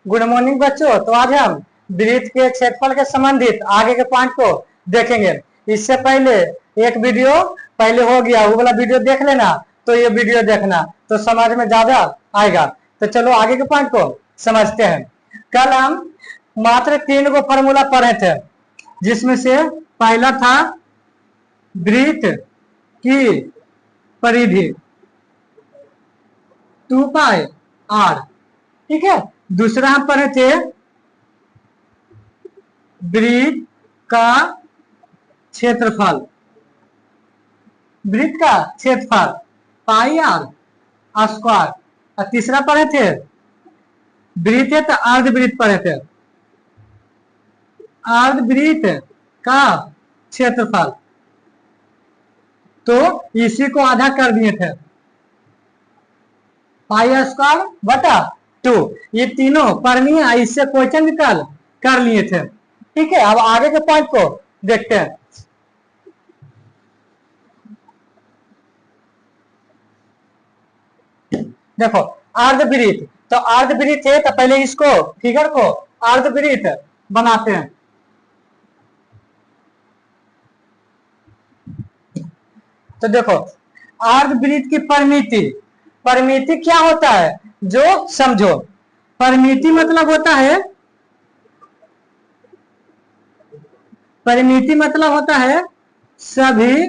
Good morning बच्चों। तो आज हम वृत्त के क्षेत्रफल के संबंधित आगे के पॉइंट को देखेंगे। इससे पहले एक वीडियो पहले हो गया, वो वाला वीडियो देख लेना, तो ये वीडियो देखना तो समझ में ज्यादा आएगा। तो चलो आगे के पॉइंट को समझते हैं। कल हम मात्र 3 गो फॉर्मूला पढ़े थे, जिसमें से पहला था वृत्त की परिधि 2 पाई r, ठीक है। दूसरा हम पढ़े थे वृत्त का क्षेत्रफल, वृत्त का क्षेत्रफल पाई r स्क्वायर। और तीसरा पढ़े थे वृत्त है तो अर्धवृत्त पढ़े थे, अर्धवृत्त का क्षेत्रफल। तो इसी को आधा कर दिए थे, पाई स्क्वायर बटा 2। ये तीनों पढ़नी है, इससे क्वेश्चन भी कल कर लिए थे, ठीक है। अब आगे के पॉइंट को देखते हैं। देखो अर्धवृत्त, तो अर्धवृत्त है तो पहले इसको फिगर को अर्धवृत्त बनाते हैं। तो देखो अर्धवृत्त की परिमिति, परिमिति क्या होता है जो समझो। परिमिति मतलब होता है, परिमिति मतलब होता है सभी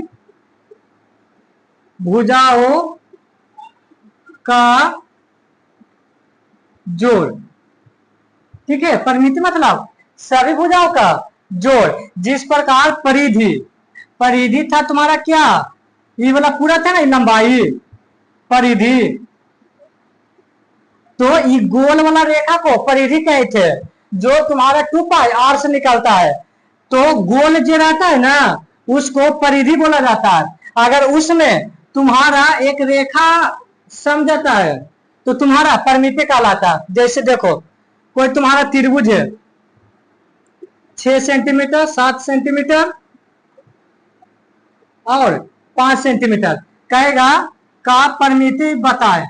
भुजाओं का जोड़, ठीक है। परिमिति मतलब सभी भुजाओं का जोड़। जिस प्रकार परिधि, परिधि था तुम्हारा क्या, ये वाला पूरा था ना, लंबाई परिधि। तो ये गोल वाला रेखा को परिधि कहते हैं, जो तुम्हारा 2 पाई r से निकलता है। तो गोल जो रहता है ना, उसको परिधि बोला जाता है। अगर उसमें तुम्हारा एक रेखा सम जाता है तो तुम्हारा परिमिति कहलाता है। जैसे देखो कोई तुम्हारा त्रिभुज है 6 सेंटीमीटर, 7 सेंटीमीटर और 5 सेंटीमीटर, कहेगा का परिमिति बताए।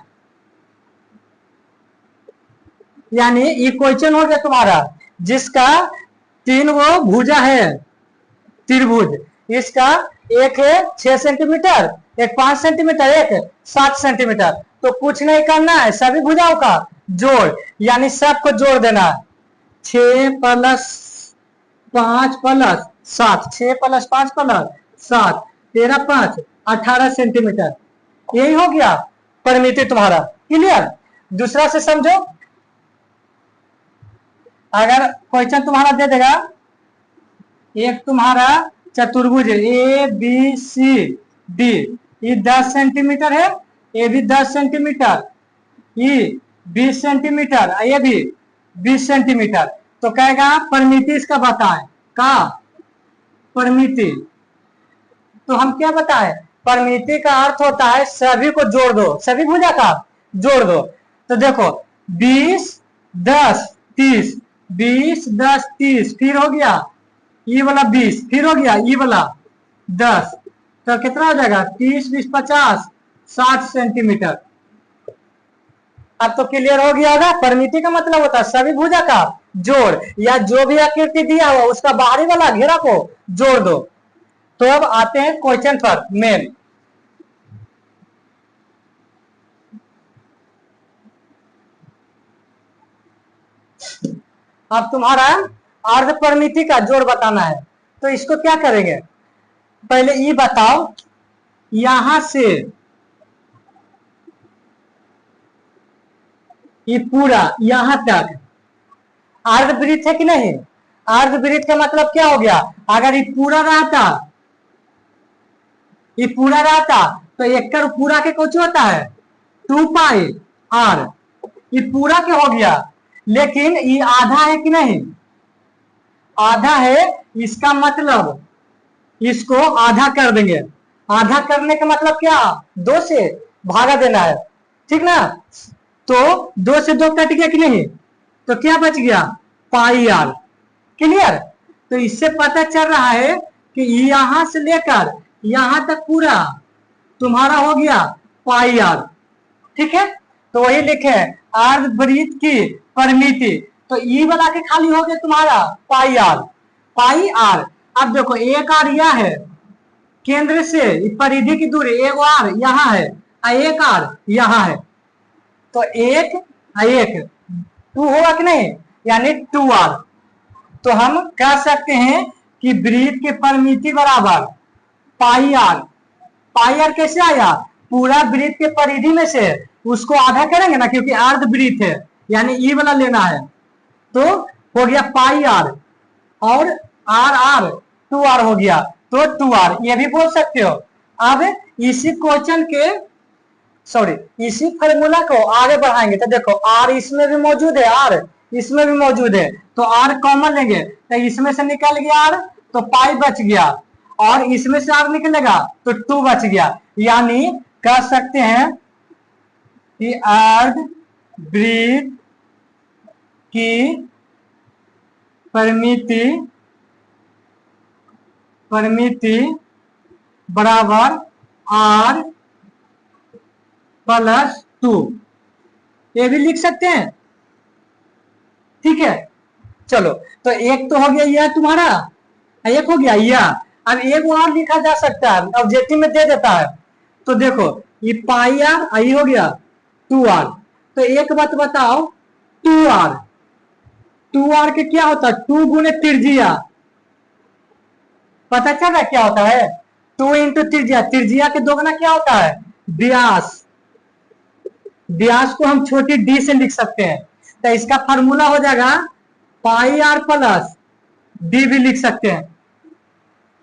यानी ये क्वेश्चन हो गया तुम्हारा, जिसका 3 वो भुजा है त्रिभुज, इसका एक है 6 सेंटीमीटर, एक 5 सेंटीमीटर, एक 7 सेंटीमीटर। तो कुछ नहीं करना है, सभी भुजाओं का जोड़, यानी सबको जोड़ देना है। 6 plus 5 plus 7, 6 plus 5 plus 7, 13 5 18 centimetre. यही हो गया परिमिति तुम्हारा। क्लियर? दूसरा से समझो। अगर क्वेश्चन तुम्हारा दे देगा, एक तुम्हारा चतुर्भुज ए बी सी डी, ये 10 सेंटीमीटर है, ये भी 10 सेंटीमीटर, ये 20 सेंटीमीटर, ये भी 20 सेंटीमीटर। तो कहेगा परिमिति इसका बताएं, का परिमिति। तो हम क्या बताएं, परिमिति का अर्थ होता है सभी को जोड़ दो, सभी भुजा का जोड़ दो। तो देखो 20 10 30, 20 10 30, फिर हो गया ये वाला 20, फिर हो गया ये वाला 10, तो कितना हो जाएगा 30 20 50 60 सेंटीमीटर। अब तो क्लियर हो गया होगा। परिमिति का मतलब होता है सभी भुजा का जोड़, या जो भी आकृति दिया हुआ उसका बाहरी वाला घेरा को जोड़ दो। तो अब आते हैं क्वेश्चन पर मेन। अब तुम्हारा अर्ध परिमिति का जोड़ बताना है, तो इसको क्या करेंगे, पहले ये बताओ यहां से ये पूरा यहां तक अर्धवृत्त है कि नहीं। अर्धवृत्त का मतलब क्या हो गया, अगर ये पूरा रहता, ये पूरा रहता तो एक कर पूरा के कुछ होता है 2 पाई r, ये पूरा के हो गया। लेकिन ये आधा है कि नहीं, आधा है, इसका मतलब इसको आधा कर देंगे। आधा करने का मतलब क्या, 2 से भागा देना है, ठीक ना। तो 2 से 2 कट गया कि नहीं, तो क्या बच गया पाई r। क्लियर? तो इससे पता चल रहा है कि यहां से लेकर यहां तक पूरा तुम्हारा हो गया पाई r, ठीक है। तो वही लिखे अर्धवृत्त की परिमिति, तो ई वाला के खाली हो गया तुम्हारा पाई आर, पाई आर। अब देखो एक आर यह है केंद्र से परिधि की दूरी, एक आर यहाँ है और एक आर यहाँ है, तो एक एक टू होगा कि नहीं, यानी टू आर। तो हम कह सकते हैं कि वृत्त के परिमिति बराबर पाई आर। पाई आर कैसे आया, पूरा वृत्त के परिधि में से उसको आधा करेंगे ना, क्योंकि अर्ध वृत्त है, यानी ई वाला लेना है, तो हो गया पाई आर, और आर आर टू आर हो गया, तो टू आर ये भी बोल सकते हो। अब इसी क्वेश्चन के सॉरी इसी फॉर्मूला को आगे बढ़ाएंगे, तो देखो आर इसमें भी मौजूद है, आर इसमें भी मौजूद है, तो आर कॉमन लेंगे, तो इसमें से निकल गया आर, तो पाई बच गया, और इसमें से आर निकलेगा तो टू बच गया। यानी कह सकते हैं कि अर्ध वृत्त की परिमिति परिमिति बराबर आर प्लस टू, ये भी लिख सकते हैं, ठीक है। चलो तो एक तो हो गया यह तुम्हारा, एक हो गया यह। अब एक और लिखा जा सकता है, ऑब्जेक्टिव में दे देता है, तो देखो ये पाई आर आई हो गया टू आर। तो एक बात बताओ, टू आर, टू आर के क्या होता है, टू गुने त्रिज्या, पता चल रहा क्या होता है, टू इंटू त्रिज्या, त्रिज्या के दोगुना क्या होता है व्यास, व्यास को हम छोटी डी से लिख सकते हैं, तो इसका फॉर्मूला हो जाएगा पाई आर प्लस डी भी लिख सकते हैं,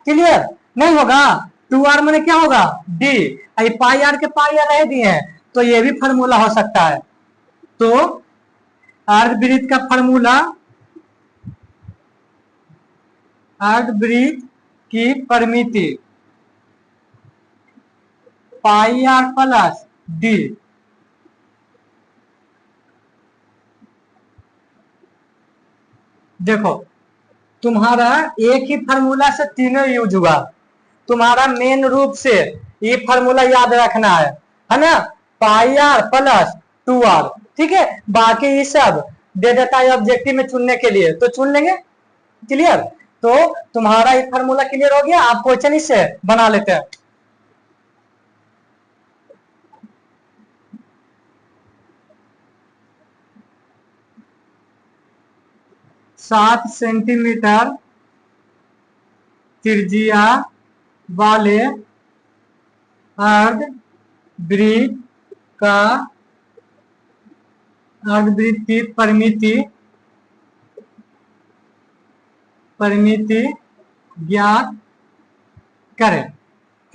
क्लियर नहीं होगा, टू आर मैंने क्या होगा डी, पाई आर के पाई आर रह दिए हैं, तो ये भी फॉर्मूला हो सकता है। तो अर्धवृत्त का फॉर्मूला, अर्धवृत्त की परिमिति पाई आर प्लस डी, देखो तुम्हारा एक ही फार्मूला से तीनों यूज हुआ, तुम्हारा मेन रूप से ये फार्मूला याद रखना है ना, पाई आर प्लस टू आर, ठीक है। बाकी ये सब दे देता है ऑब्जेक्टिव में चुनने के लिए, तो चुन लेंगे, क्लियर। तो तुम्हारा ये फार्मूला क्लियर हो गया, आप क्वेश्चन इससे बना लेते हैं। 7 सेंटीमीटर त्रिज्या वाले अर्धवृत्त का अर्धवृत्त की परिमिति ज्ञात करें,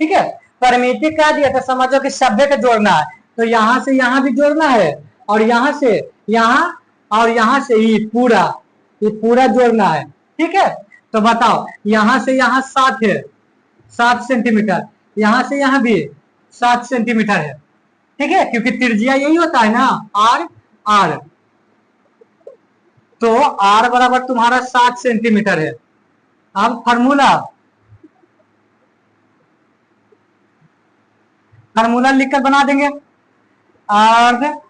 ठीक है। परिमिति क्या दिया था, समझो कि सभ्य का जोड़ना है, तो यहां से यहां भी जोड़ना है, और यहां से यहां, और यहां से ये पूरा जोड़ना है, ठीक है। तो बताओ यहां से यहां 7 है, 7 सेंटीमीटर, यहां से यहां भी 7 सेंटीमीटर है, ठीक है, क्योंकि त्रिज्या यही होता है ना, आर आर, तो आर बराबर तुम्हारा 7 सेंटीमीटर है। अब फार्मूला लिखकर बना देंगे, अर्धवृत्त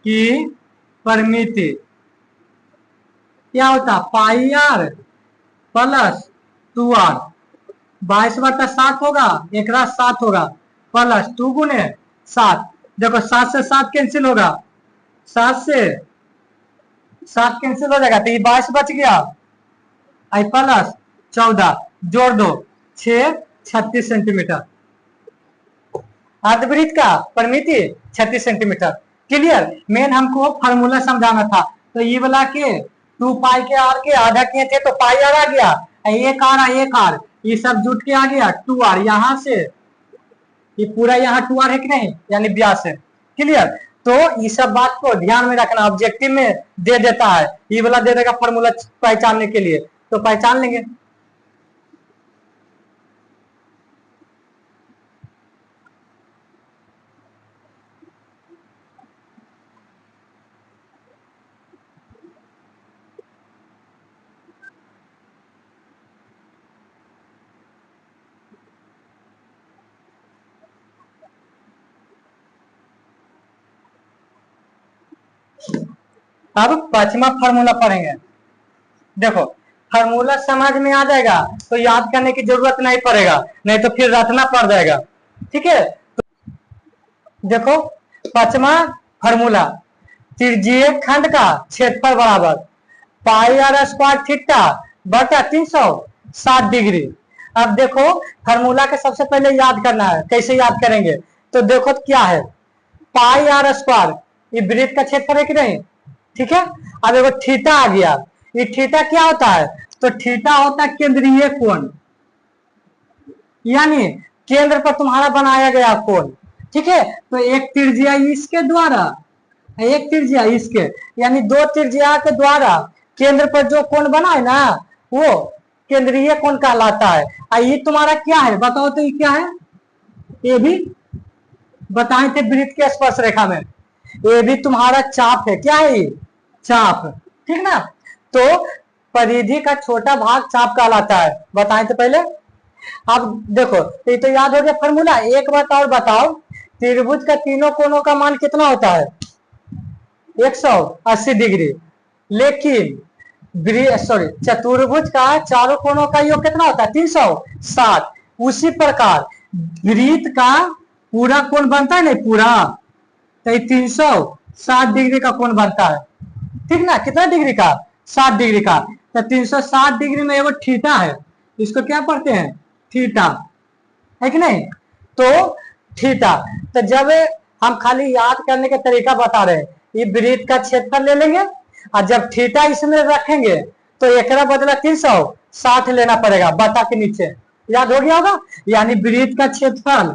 की परिमिति क्या होता, पाई आर प्लस टू आर, 22/7 होगा, एक रात 7 होगा, प्लस 2 गुने 7, देखो 7 से 7 कैंसिल होगा, 7 से 7 कैंसिल हो जाएगा, तो ये 22 बच गया, आई प्लस 14 जोड़ दो 6, 36 सेंटीमीटर, अर्धवृत्त का परिमिति 36 सेंटीमीटर, क्लियर। मेन हमको फार्मूला समझाना था, तो ये वाला के 2 पाई के आर के आधा किए थे, तो पाई आर आ गया, एक आर ये सब जुट के आ गया 2 आर, यहां से ये पूरा यहाँ 2 आर है कि नहीं, यानी व्यास है, क्लियर। तो ये सब बात को ध्यान में रखना, ऑब्जेक्टिव में दे देता है, ये वाला दे देगा फॉर्मूला पहचानने के लिए, तो पहचान लेंगे। अब पांचवा फार्मूला पढ़ेंगे। देखो फार्मूला समझ में आ जाएगा तो याद करने की जरूरत नहीं पड़ेगा, नहीं तो फिर रटना पड़ जाएगा। ठीक है, देखो पांचवा फार्मूला, त्रिज्यीय खंड का क्षेत्रफल बराबर पाई आर स्क्वायर थीटा बटा 360 डिग्री। अब देखो फार्मूला के सबसे पहले याद करना है, कैसे याद करेंगे तो देखो क्या है, पाई आर स्क्वायर ये वृत्त का क्षेत्रफल है कि नहीं। ठीक है, अब देखो थीटा आ गया, ये थीटा क्या होता है तो थीटा होता है केंद्रीय कोण, यानी केंद्र पर तुम्हारा बनाया गया कोण। ठीक है, तो एक त्रिज्या इसके द्वारा, एक त्रिज्या इसके, यानी दो त्रिज्या के द्वारा केंद्र पर जो कोण बना है ना वो केंद्रीय कोण कहलाता है। ये तुम्हारा क्या है बताओ तो, ये क्या है, ये भी बताए थे वृत्त के स्पर्श रेखा में, ये भी तुम्हारा चाप है। क्या है ये, चाप। ठीक ना, तो परिधि का छोटा भाग चाप कहलाता है, बताए थे पहले। अब देखो ये तो याद हो गया फार्मूला। एक बात और बताओ, त्रिभुज का तीनों कोणों का मान कितना होता है 180 डिग्री, लेकिन चतुर्भुज का चारों कोणों का योग कितना होता है 360। उसी प्रकार वृत्त का पूरा कोण बनता है नहीं पूरा, तो 360 डिग्री का कोण बनता है। ठीक ना, कितना डिग्री का 60 डिग्री का, तो 360 डिग्री में एगो थीटा है, इसको क्या पढ़ते हैं थीटा, है कि नहीं। तो थीटा, तो जब हम खाली याद करने का तरीका बता रहे हैं, ये वृत्त का क्षेत्रफल ले लेंगे और जब थीटा इसमें रखेंगे तो एक बदला 360 लेना पड़ेगा बता के नीचे, याद हो गया होगा। यानी वृत्त का क्षेत्रफल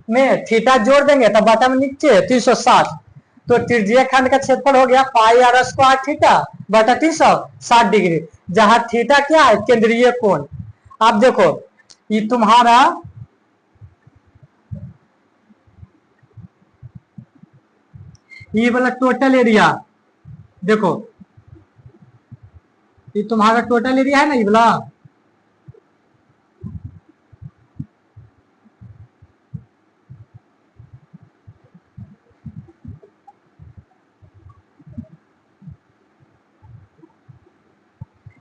में थीटा जोड़ देंगे तो बता में नीचे 360, तो त्रिज्यीय खंड का क्षेत्रफल हो गया पाई आर स्क्वायर थीटा बटा 360 डिग्री, जहां थीटा क्या है केंद्रीय कोण। आप देखो ये तुम्हारा ये वाला टोटल एरिया, देखो ये तुम्हारा टोटल एरिया है ना ये वाला,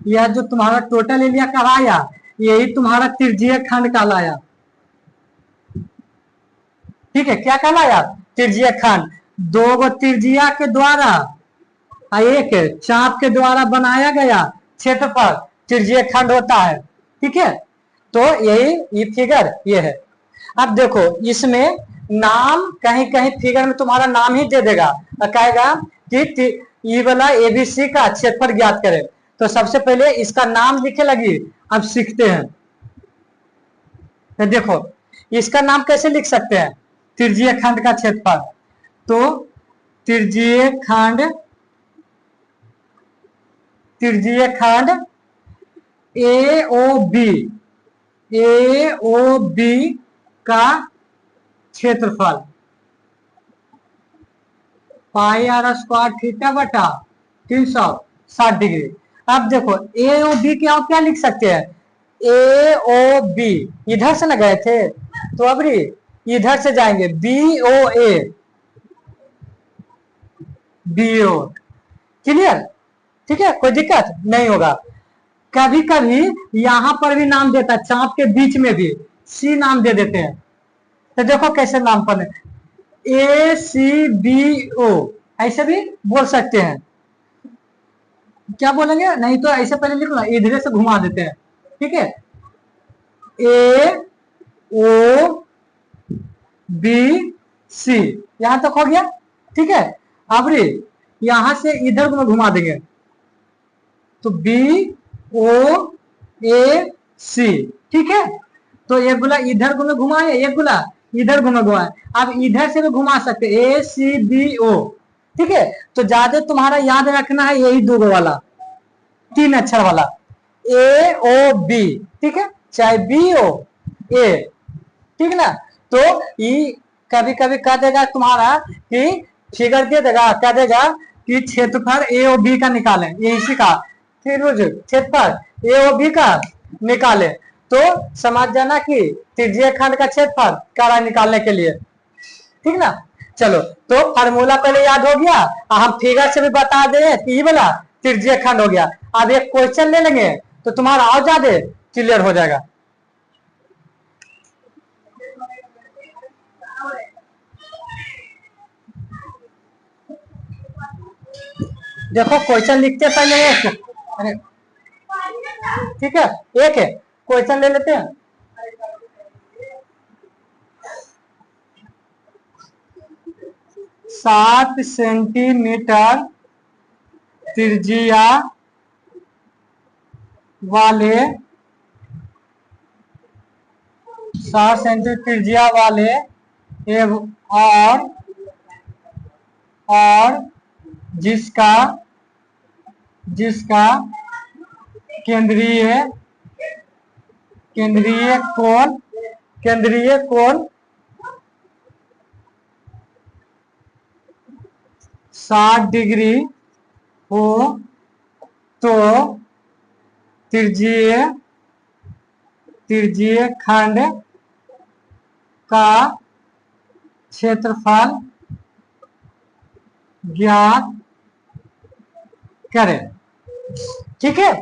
यह जो तुम्हारा टोटल एरिया कहलाया यही तुम्हारा त्रिज्यीय खंड कहलाया। ठीक है, क्या कहलाया त्रिज्यीय खंड, दो गो त्रिज्या के द्वारा एक चाप के द्वारा बनाया गया क्षेत्रफल त्रिज्यीय खंड होता है। ठीक है, तो यही ये फिगर ये है। अब देखो इसमें नाम कहीं कहीं फिगर में तुम्हारा नाम ही दे देगा और कहेगा कि ये वाला एबीसी का क्षेत्रफल ज्ञात करें, तो सबसे पहले इसका नाम लिखे लगी। अब सीखते हैं, तो देखो इसका नाम कैसे लिख सकते हैं त्रिज्यीय खंड का क्षेत्रफल, तो त्रिज्यीय खंड ए ओ बी का क्षेत्रफल पाई आर स्क्वायर थीटा बटा 360 डिग्री। अब देखो ए ओ बी क्या क्या लिख सकते हैं, ए ओ बी इधर से न गए थे तो अब इधर से जाएंगे बी ओ ए, बी ओ, क्लियर। ठीक है, कोई दिक्कत नहीं होगा। कभी कभी यहां पर भी नाम देता है, चाप के बीच में भी सी नाम दे देते हैं, तो देखो कैसे नाम पढ़ने, ए सी बी ओ ऐसे भी बोल सकते हैं। क्या बोलेंगे, नहीं तो ऐसे पहले लिखो ना, इधर से घुमा देते हैं। ठीक है, ए ओ बी सी यहां तक हो गया। ठीक है, अब यहां से इधर को घुमा देंगे तो बी ओ ए सी। ठीक है, तो एक गुला इधर को घुमाए, एक गुला इधर को घुमाए, अब इधर से भी घुमा सकते ए सी बी ओ। ठीक है, तो ज्यादा तुम्हारा याद रखना है यही दो वाला 3 अक्षर वाला ए ओ बी। ठीक है, चाहे बी ओ ए, ठीक ना। तो ये कभी कभी कह देगा तुम्हारा कि फिगर दे देगा, कह देगा कि क्षेत्रफल ए ओ बी का निकालें, ये इसी का क्षेत्रफल ए ओ बी का निकाले, तो समझ जाना कि त्रिज्यीय खंड का क्षेत्रफल करा निकालने के लिए। ठीक ना, चलो, तो फार्मूला पहले याद हो गया, हम फिगर से भी बता दे कि ये वाला त्रिज्यीय खंड हो गया। अब एक क्वेश्चन ले लेंगे तो तुम्हारा और ज्यादा क्लियर हो जाएगा। देखो क्वेश्चन लिखते पहले एक, अरे ठीक है, एक है क्वेश्चन ले लेते हैं। 7 सेंटीमीटर त्रिज्या वाले 7 सेंटीमीटर त्रिज्या वाले और जिसका जिसका केंद्रीय केंद्रीय कोण 60 डिग्री हो तो त्रिज्यीय खंड का क्षेत्रफल ज्ञात करें। ठीक है,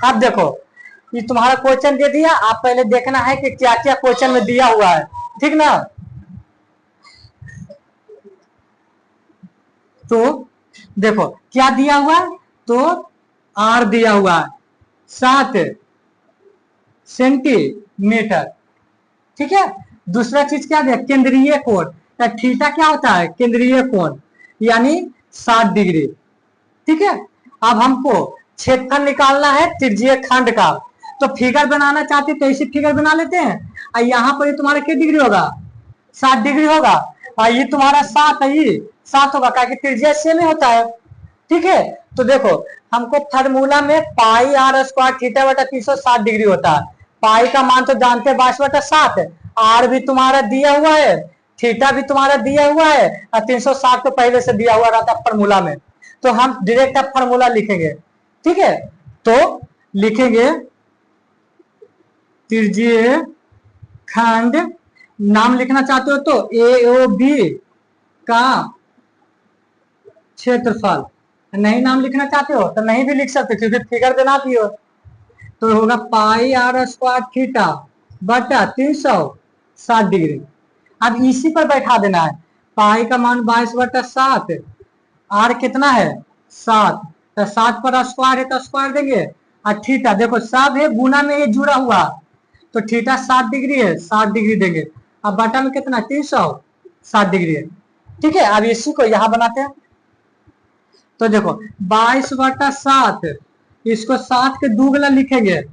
अब देखो ये तुम्हारा क्वेश्चन दे दिया, आप पहले देखना है कि क्या क्या क्वेश्चन में दिया हुआ है, ठीक ना। तो देखो क्या दिया हुआ, तो आर दिया हुआ है 7 सेंटीमीटर, ठीक है। दूसरा चीज क्या दिया, केंद्रीय कोण, थीटा क्या होता है, केंद्रीय कोण यानी 60 डिग्री, ठीक है। अब हमको क्षेत्रफल निकालना है त्रिज्यीय खंड का, तो फिगर बनाना चाहते तो ऐसी फिगर बना लेते हैं, और यहाँ पर ये तुम्हारा कितनी डिग्री होगा, 60 डिग्री होगा, और ये तुम्हारा 7 है, ये 7 होगा, क्या त्रिज्या सेम ही होता है, ठीक है। तो देखो हमको फार्मूला में पाई आर स्क्वायर थीटा बटा 360 डिग्री होता है। पाई का मान तो जानते हैं 22/7 है, आर भी तुम्हारा दिया हुआ है, थीटा भी तुम्हारा दिया हुआ है, और 360 तो पहले से दिया हुआ रहता फार्मूला में। तो हम डायरेक्ट अब फार्मूला लिखेंगे, ठीक है। तो लिखेंगे त्रिज्यीय खंड, नाम लिखना चाहते हो तो ए ओ बी का क्षेत्रफल, नहीं नाम लिखना चाहते हो तो नहीं भी लिख सकते क्योंकि फिगर देना भी हो। तो होगा पाई आर स्क्वायर थीटा बटा 360 डिग्री। अब इसी पर बैठा देना है, पाई का मान 22/7, आर कितना है 7, तो 7 पर स्क्वायर है तो स्क्वायर देंगे, और थीटा देखो सब है गुना में ये जुड़ा हुआ, तो थीटा 60 डिग्री है, 60 डिग्री देंगे। अब बटा में कितना 360 डिग्री है, ठीक है। अब इसी को यहां बनाते हैं, तो देखो 22/7, इसको 7 के दुगुना लिखेंगे,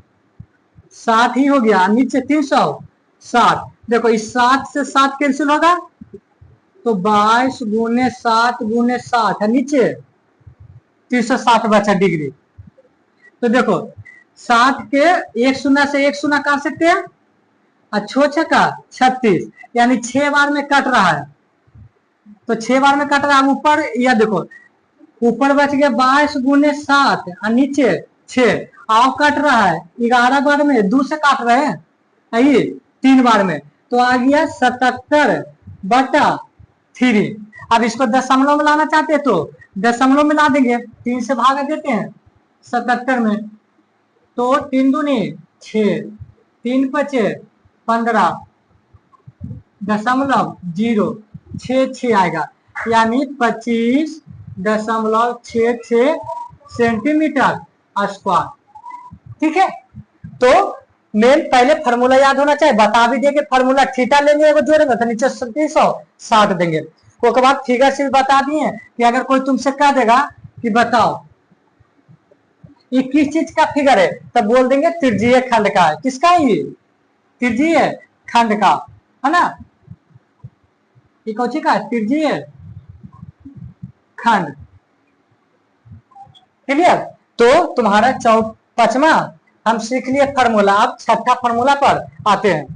7 ही हो गया, नीचे 360, देखो इस 7 से 7 कैंसिल होगा, तो 22 गुने 7 गुने 60 है, नीचे 360 बचा डिग्री। तो देखो 7 के एक शून्य से एक शून्य काट सकते हैं, और छो छक्का 36, यानी 6 बार में कट रहा है, तो 6 बार में कट रहा है ऊपर, या देखो ऊपर बच गया 22 गुने 7 और नीचे 6, आओ कट रहा है 11 बार में, 2 से काट रहे हैं, यही 3 बार में, तो आ गया 77/3। अब इसको दशमलव में लाना चाहते हैं तो दशमलव में ला देंगे, 3 से भागा देते हैं 77 में, तो 3 दूनी 6, 3 पचे 15, 0.06 आएगा, यानी 25.66 सेंटीमीटर स्क्वायर, ठीक है। तो मेन पहले फार्मूला याद होना चाहिए, बता भी देंगे फार्मूला, थीटा लेंगे एगो जोड़ेंगे तो नीचे 360 देंगे, उसके बाद फिगर से भी बता दिए कि अगर कोई तुमसे कह देगा कि बताओ ये किस चीज का फिगर है, तब बोल देंगे त्रिज्यीय खंड का है। किसका है ये, त्रिज्यीय खंड का, है ना, ये कौन सी का, त्रिज्यीय खंड, क्लियर। तो तुम्हारा 5वां हम सीख लिए फार्मूला, अब 6ठा फार्मूला पर आते हैं।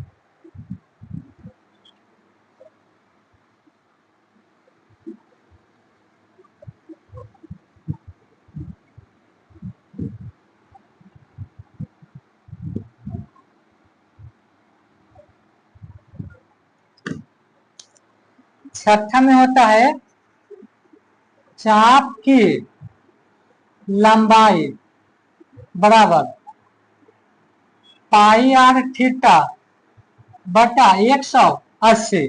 छठा में होता है चाप की लंबाई बराबर पाई आर थीटा बटा 180।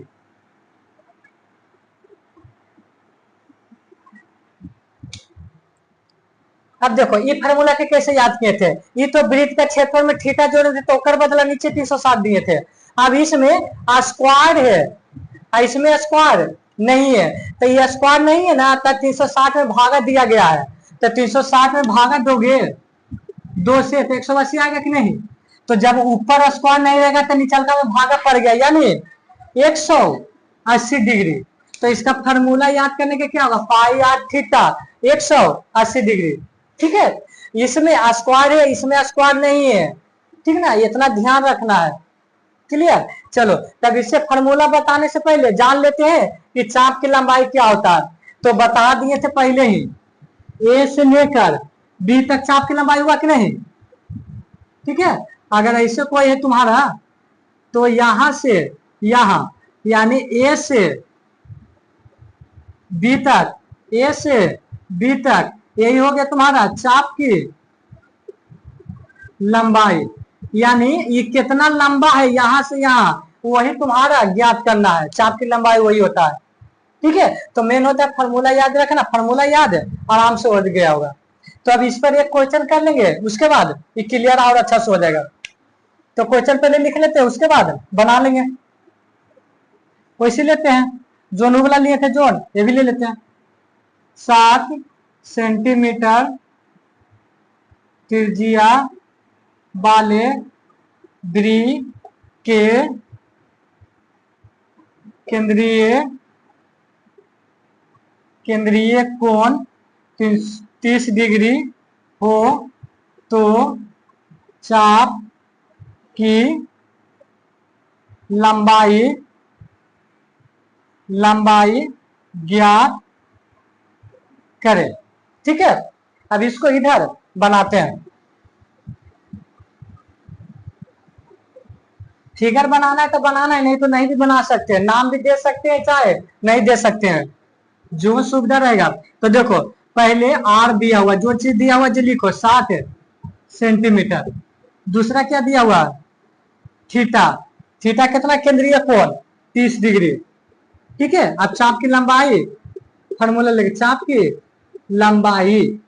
अब देखो ये फार्मूला के कैसे याद किए थे, ये तो वृत्त का क्षेत्रफल में थीटा जोड़े थे तो ओकर बदला नीचे 360 दिए थे। अब इसमें स्क्वायर है, इसमें स्क्वायर नहीं है, तो ये स्क्वायर नहीं है ना, तो 360 में भागा दिया गया है, तो 360 में भागा दोगे 2 से तो 180 आएगा कि नहीं। तो जब ऊपर स्क्वायर नहीं रहेगा तो निचल का में भागा पड़ गया, यानी 180 डिग्री। तो इसका फार्मूला याद करने के क्या होगा, पाई आर थीटा 180 डिग्री। ठीक है, इसमें स्क्वायर है, इसमें स्क्वायर नहीं है, ठीक ना, इतना ध्यान रखना है। क्लियर। चलो तब इससे फार्मूला बताने से पहले जान लेते हैं कि चाप की लंबाई क्या होता है। तो बता दिए थे पहले ही, ए से लेकर बी तक चाप की लंबाई हुआ कि नहीं। ठीक है, अगर ऐसे कोई है तुम्हारा तो यहां से यहां यानी ए से बी तक, ए से बी तक यही हो गया तुम्हारा चाप की लंबाई, यानी ये कितना लंबा है यहां से यहां वही तुम्हारा ज्ञात करना है, चाप की लंबाई वही होता है। ठीक है, तो मेन होता है फार्मूला याद रखना, फार्मूला याद है आराम से हो गया होगा। तो अब इस पर एक क्वेश्चन कर लेंगे, उसके बाद ये क्लियर और अच्छा से हो जाएगा। तो क्वेश्चन पहले लिख लेते हैं, उसके बाद बना लेंगे। वैसे लेते हैं, जोन वाला लिए थे जोन, ये भी ले लेते हैं। 7 सेंटीमीटर त्रिज्या वाले वृत्त के केंद्रीय कोण 30 डिग्री हो तो चाप की लंबाई ज्ञात करें। ठीक है, अब इसको इधर बनाते हैं। फिगर बनाना है तो बनाना है, नहीं तो नहीं भी बना सकते हैं, नाम भी दे सकते हैं चाहे नहीं दे सकते हैं, जो सुविधा रहेगा। तो देखो पहले आर दिया हुआ, जो चीज दिया हुआ जो लिखो 60 सेंटीमीटर। दूसरा क्या दिया हुआ, थीटा, थीटा कितना, केंद्रीय कोण 30 डिग्री। ठीक है, अब चाप की लंबाई फार्मूला लेके, चाप की लंबाई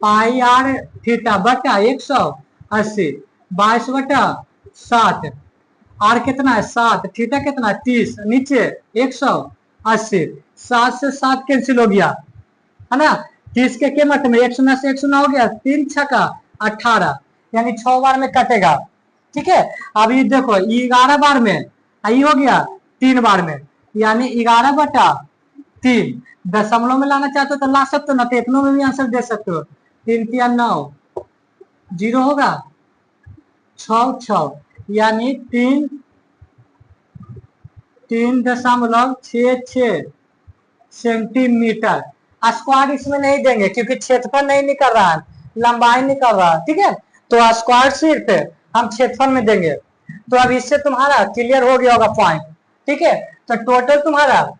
पाई आर थीटा बटा 180, 22 बटा 60। आर कितना है 7, थीटा कितना 30, नीचे 180, 7 से 7 कैंसिल हो गया है ना। 30 के कीमत में 1 शून्य से 1 शून्य हो गया, 3 छक्का 18, यानी 6 बार में कटेगा। ठीक है, अब ये देखो 11 बार में आई हो गया 3 बार में, यानी 11 बटा 3। दशमलव में लाना चाहते हो तो ला सकते हो ना, तो इतनों में भी आंसर दे सकते हो। 3 3 9, 0 होगा 6 6, यानी 3.66 सेंटीमीटर। स्क्वायर इसमें नहीं देंगे क्योंकि क्षेत्रफल नहीं निकल रहा है, लंबाई निकल रहा है। ठीक है, तो स्क्वायर सिर्फ हम क्षेत्रफल में देंगे। तो अब इससे तुम्हारा क्लियर हो गया होगा पॉइंट। ठीक है, तो टोटल तुम्हारा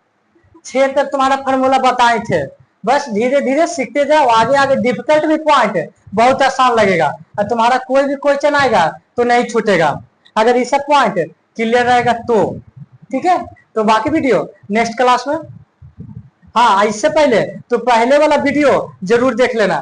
6 तक तुम्हारा फार्मूला बताए थे, बस धीरे धीरे सीखते जाओ, आगे आगे डिफिकल्ट भी पॉइंट है बहुत आसान लगेगा, और तुम्हारा कोई भी क्वेश्चन आएगा तो नहीं छूटेगा अगर ये सब पॉइंट क्लियर रहेगा तो। ठीक है, तो बाकी वीडियो नेक्स्ट क्लास में। हाँ, इससे पहले तो पहले वाला वीडियो जरूर देख लेना।